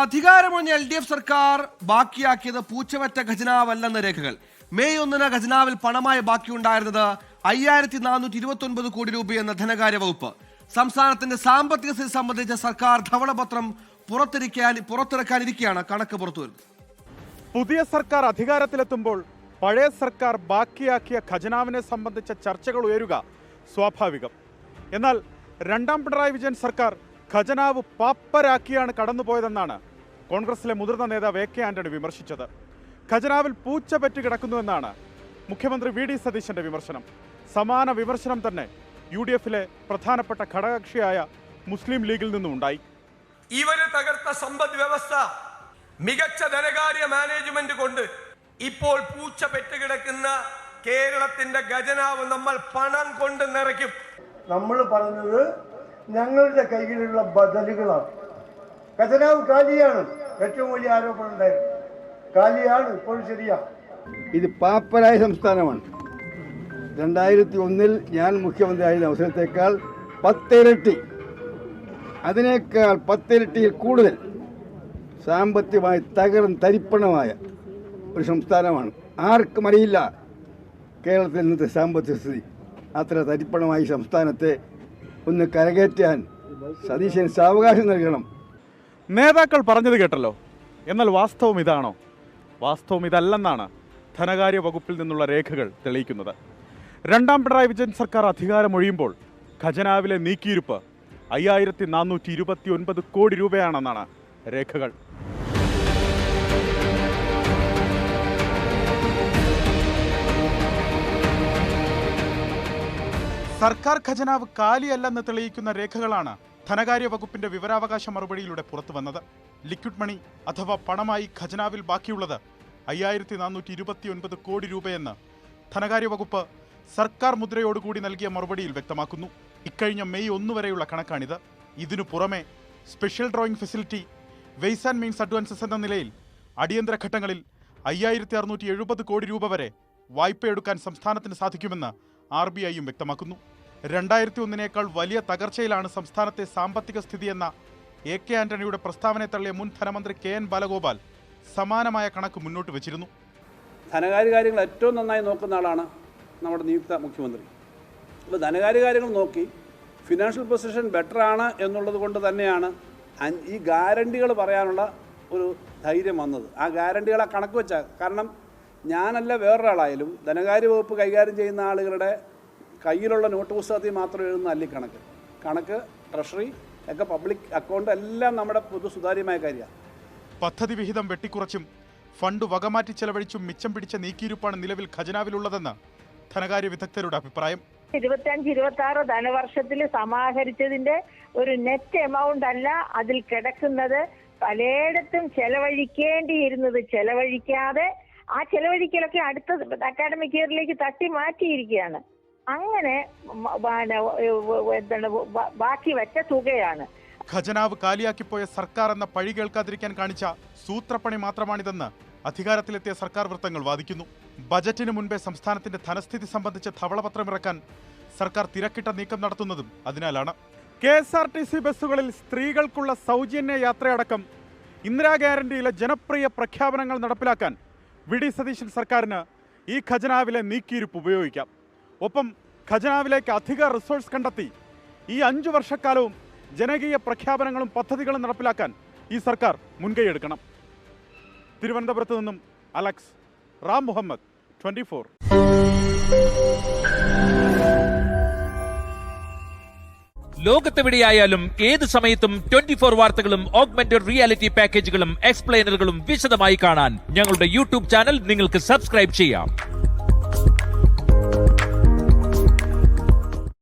അധികാരമൊഴിഞ്ഞ LDF സർക്കാർ ബാക്കിയാക്കിയത് പൂച്ചവറ്റ ഖജനാവല്ലെന്ന രേഖകൾ. May 1 ഖജനാവിൽ പണമായി ബാക്കിയുണ്ടായിരുന്നത് 5429 കോടി രൂപയെന്ന ധനകാര്യ വകുപ്പ്. സംസ്ഥാനത്തിന്റെ സാമ്പത്തിക സ്ഥിതി സംബന്ധിച്ച സർക്കാർ ധവളപത്രം പുറത്തിറക്കാനിരിക്കെയാണ് കണക്ക് പുറത്തുവരുന്നത്. പുതിയ സർക്കാർ അധികാരത്തിലെത്തുമ്പോൾ പഴയ സർക്കാർ ബാക്കിയാക്കിയ ഖജനാവിനെ സംബന്ധിച്ച ചർച്ചകൾ ഉയരുക സ്വാഭാവികം. എന്നാൽ രണ്ടാം പിണറായി വിജയൻ സർക്കാർ ഖജനാവ് പാപ്പരാക്കിയാണ് കടന്നുപോയതെന്നാണ് കോൺഗ്രസിലെ മുതിർന്ന നേതാവ് AK ആന്റണി വിമർശിച്ചത്. ഖജനാവിൽ പൂച്ച പറ്റി കിടക്കുന്നുവെന്നാണ് മുഖ്യമന്ത്രി VD സതീശന്റെ വിമർശനം. സമാന വിമർശനം തന്നെ UDF-ലെ പ്രധാനപ്പെട്ട ഘടകകക്ഷിയായ മുസ്ലിം ലീഗിൽ നിന്നും ഉണ്ടായി. ഇവര് തകർത്ത സമ്പദ് വ്യവസ്ഥ, മികച്ച ധനകാര്യ മാനേജ്മെന്റ് കൊണ്ട് ഇപ്പോൾ പൂച്ച പെറ്റുകിടക്കുന്ന കേരളത്തിന്റെ ഖജനാവ് നമ്മൾ പണം കൊണ്ട് നിറയ്ക്കും. നമ്മൾ പറഞ്ഞത് ഞങ്ങളുടെ കയ്യിലുള്ള ബദലുകളാണ്. ഖജനാവ് കാലിയാണ്. ഏറ്റവും വലിയ ആരോപണം ഉണ്ടായിരുന്നു. കാലിയാണ്, ഇപ്പോഴും ശരിയാ. ഇത് പാപ്പരായ സംസ്ഥാനമാണ്. 2001 ഞാൻ മുഖ്യമന്ത്രിയായിരുന്ന അവസരത്തേക്കാൾ 10 ഇരട്ടി, അതിനേക്കാൾ 10 ഇരട്ടിയിൽ കൂടുതൽ സാമ്പത്തികമായി തരിപ്പണമായ ഒരു സംസ്ഥാനമാണ്. ആർക്കും അറിയില്ല കേരളത്തിൽ ഇന്നത്തെ സാമ്പത്തിക സ്ഥിതി. അത്ര തരിപ്പണമായി സംസ്ഥാനത്തെ ഒന്ന് കരകയറ്റാൻ സതീശൻ സാവകാശം നൽകണം. നേതാക്കൾ പറഞ്ഞത് കേട്ടല്ലോ. എന്നാൽ വാസ്തവം ഇതാണോ? വാസ്തവം ഇതല്ലെന്നാണ് ധനകാര്യ വകുപ്പിൽ നിന്നുള്ള രേഖകൾ തെളിയിക്കുന്നത്. രണ്ടാം പിണറായി വിജയൻ സർക്കാർ അധികാരമൊഴിയുമ്പോൾ ഖജനാവിലെ നീക്കിയിരുപ്പ് 5429 കോടി രൂപയാണെന്നാണ് രേഖകൾ. സർക്കാർ ഖജനാവ് കാലിയല്ലെന്ന് തെളിയിക്കുന്ന രേഖകളാണ് ധനകാര്യ വകുപ്പിന്റെ വിവരാവകാശ മറുപടിയിലൂടെ പുറത്തു വന്നത്. ലിക്വിഡ് മണി അഥവാ പണമായി ഖജനാവിൽ ബാക്കിയുള്ളത് 5429 കോടി രൂപയെന്ന് ധനകാര്യ വകുപ്പ് സർക്കാർ മുദ്രയോടുകൂടി നൽകിയ മറുപടിയിൽ വ്യക്തമാക്കുന്നു. ഇക്കഴിഞ്ഞ മെയ് 1 വരെയുള്ള കണക്കാണിത്. ഇതിനു പുറമെ special drawing facility, wise and means advances എന്ന നിലയിൽ അടിയന്തര ഘട്ടങ്ങളിൽ 5670 കോടി രൂപ വരെ വായ്പയെടുക്കാൻ സംസ്ഥാനത്തിന് സാധിക്കുമെന്ന് RBIയും വ്യക്തമാക്കുന്നു. 2001 വലിയ തകർച്ചയിലാണ് സംസ്ഥാനത്തെ സാമ്പത്തിക സ്ഥിതിയെന്ന AK ആന്റണിയുടെ പ്രസ്താവനയെ തള്ളിയ മുൻ ധനമന്ത്രി KN ബാലഗോപാൽ സമാനമായ കണക്ക് മുന്നോട്ട് വെച്ചിരുന്നു. ധനകാര്യ കാര്യങ്ങൾ ഏറ്റവും നന്നായി നോക്കുന്ന ആളാണ് നമ്മുടെ നിയുക്ത മുഖ്യമന്ത്രി. അപ്പോൾ ധനകാര്യ കാര്യങ്ങൾ നോക്കി ഫിനാൻഷ്യൽ പൊസിഷൻ ബെറ്റർ ആണ് എന്നുള്ളത് കൊണ്ട് തന്നെയാണ് ഈ ഗ്യാരണ്ടികൾ പറയാനുള്ള ഒരു ധൈര്യം വന്നത്. ആ ഗ്യാരണ്ടികളെ കണക്ക് വെച്ചാൽ, കാരണം ഞാനല്ല വേറൊരാളായാലും ധനകാര്യ വകുപ്പ് കൈകാര്യം ചെയ്യുന്ന ആളുകളുടെ കയ്യിലുള്ള നോട്ട് പുസ്തകത്തിൽ മാത്രം എഴുതുന്ന കണക്ക് ട്രഷറി ഒക്കെ പബ്ലിക് അക്കൗണ്ട് എല്ലാം നമ്മുടെ പൊതു സുതാര്യമായ കാര്യമാണ്. പദ്ധതി വിഹിതം വെട്ടിക്കുറച്ചും ഫണ്ട് വകമാറ്റി ചെലവഴിച്ചും മിച്ചം പിടിച്ച നീക്കിയിരുപ്പാണ് നിലവിൽ ഖജനാവിലുള്ളതെന്ന് ധനകാര്യ വിദഗ്ധരുടെ അഭിപ്രായം. 25-26 ധനവർഷത്തിൽ സമാഹരിച്ചതിന്റെ ഒരു നെറ്റ് എമൗണ്ട് അല്ല അതിൽ കിടക്കുന്നത്. പലയിടത്തും ചെലവഴിക്കേണ്ടിയിരുന്നത് ചെലവഴിക്കാതെ ആ ചെലവഴിക്കലൊക്കെ അടുത്ത അക്കാഡമിക് ഇയറിലേക്ക് തട്ടി മാറ്റിയിരിക്കുകയാണ്. അങ്ങനെ ബാക്കി വെച്ച തുകയാണ്. ഖജനാവ് കാലിയാക്കിപ്പോയ സർക്കാർ എന്ന പഴി കേൾക്കാതിരിക്കാൻ കാണിച്ച സൂത്രപ്പണി മാത്രമാണിതെന്ന് അധികാരത്തിലെത്തിയ സർക്കാർ വൃത്തങ്ങൾ വാദിക്കുന്നു. ബജറ്റിന് മുൻപേ സംസ്ഥാനത്തിന്റെ ധനസ്ഥിതി സംബന്ധിച്ച് ധവളപത്രമിറക്കാൻ സർക്കാർ തിരക്കിട്ട നീക്കം നടത്തുന്നതും അതിനാലാണ്. KSRTC ബസ്സുകളിൽ സ്ത്രീകൾക്കുള്ള സൗജന്യ യാത്രയടക്കം ഇന്ദിരാ ഗ്യാരണ്ടിയിലെ ജനപ്രിയ പ്രഖ്യാപനങ്ങൾ നടപ്പിലാക്കാൻ VD സതീശൻ സർക്കാരിന് ഈ ഖജനാവിലെ നീക്കിയിരുപ്പ് ഉപയോഗിക്കാം. ഒപ്പം ഖജനാവിലേക്ക് അധിക റിസോഴ്സ് കണ്ടെത്തി ഈ 5 വർഷക്കാലവും ജനകീയ പ്രഖ്യാപനങ്ങളും പദ്ധതികളും നടപ്പിലാക്കാൻ ഈ സർക്കാർ മുൻകൈയെടുക്കണം. തിരുവനന്തപുരത്ത് നിന്നും അലക്സ്, റാം മുഹമ്മദ്, 24. ലോകത്തെവിടെയായാലും ഏത് സമയത്തും 24 വാർത്തകളും ഓഗ്മെന്റഡ് റിയാലിറ്റി പാക്കേജുകളും എക്സ്പ്ലെയിനറുകളും വിശദമായി കാണാൻ ഞങ്ങളുടെ YouTube ചാനൽ നിങ്ങൾക്ക് സബ്സ്ക്രൈബ് ചെയ്യാം.